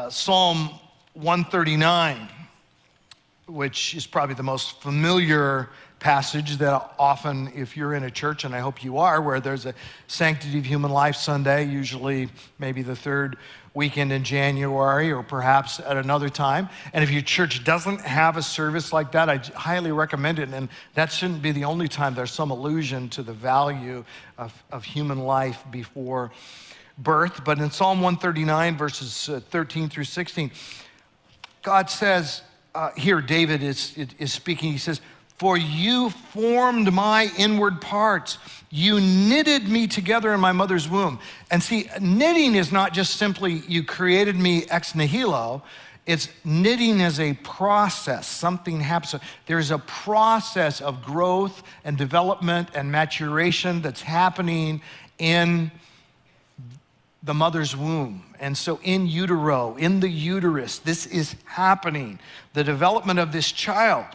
Psalm 139, which is probably the most familiar passage that often, if you're in a church, and I hope you are, where there's a Sanctity of Human Life Sunday, usually maybe the third weekend in January or perhaps at another time. And if your church doesn't have a service like that, I highly recommend it. And that shouldn't be the only time there's some allusion to the value of human life before birth. But in Psalm 139, verses 13 through 16, God says, here David is speaking, he says, "For you formed my inward parts. You knitted me together in my mother's womb." And see, knitting is not just simply you created me ex nihilo. It's knitting as a process. Something happens. There's a process of growth and development and maturation that's happening in the mother's womb. And so in utero, in the uterus, this is happening. The development of this child.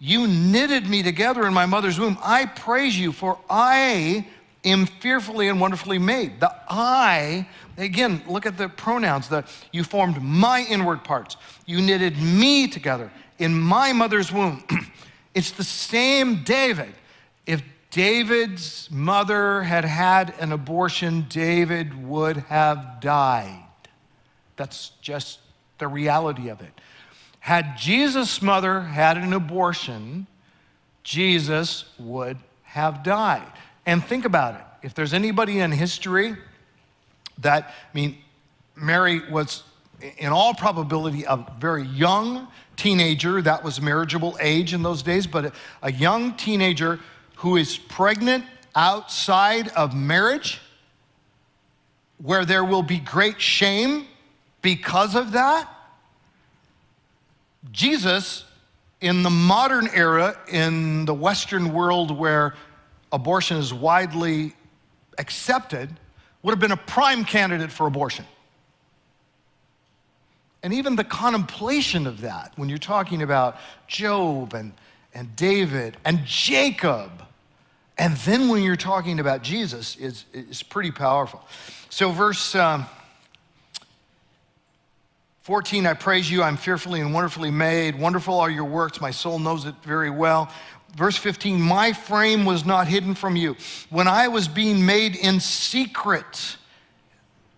You knitted me together in my mother's womb. I praise you, for I am fearfully and wonderfully made. The I, again, look at the pronouns. You formed my inward parts. You knitted me together in my mother's womb. It's the same David. If David's mother had had an abortion, David would have died. That's just the reality of it. Had Jesus' mother had an abortion, Jesus would have died. And think about it. If there's anybody in history Mary was, in all probability, a very young teenager. That was marriageable age in those days, but a young teenager who is pregnant outside of marriage, where there will be great shame because of that. Jesus, in the modern era, in the Western world where abortion is widely accepted, would have been a prime candidate for abortion. And even the contemplation of that, when you're talking about Job and David and Jacob, and then when you're talking about Jesus, is pretty powerful. So verse 14, I praise you, I'm fearfully and wonderfully made. Wonderful are your works, my soul knows it very well. Verse 15, my frame was not hidden from you. When I was being made in secret,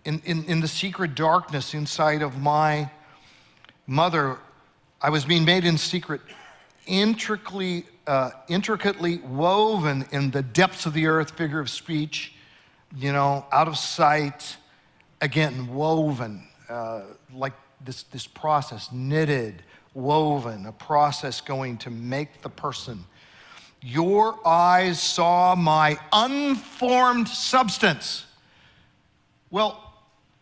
in the secret darkness inside of my mother, I was being made in secret, intricately woven in the depths of the earth, figure of speech, out of sight, again, woven, like this process, knitted, woven, a process going to make the person. Your eyes saw my unformed substance. Well,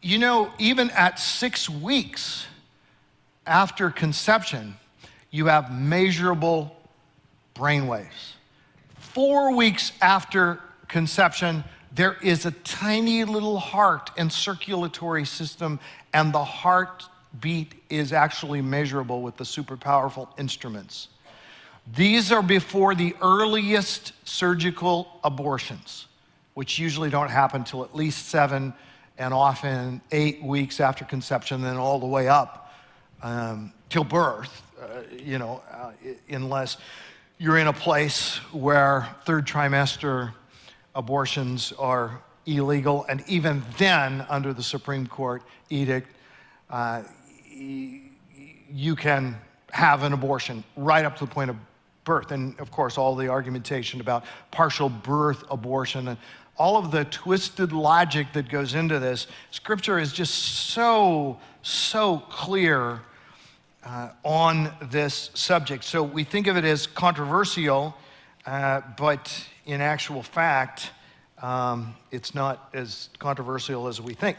even at 6 weeks after conception, you have measurable brain waves. 4 weeks after conception, there is a tiny little heart and circulatory system, and the heartbeat is actually measurable with the super powerful instruments. These are before the earliest surgical abortions, which usually don't happen till at least 7 and often 8 weeks after conception, then all the way up till birth, unless you're in a place where third trimester abortions are illegal. And even then, under the Supreme Court edict, you can have an abortion right up to the point of birth. And of course, all the argumentation about partial birth abortion and all of the twisted logic that goes into this. Scripture is just so clear on this subject. So we think of it as controversial, but in actual fact, it's not as controversial as we think.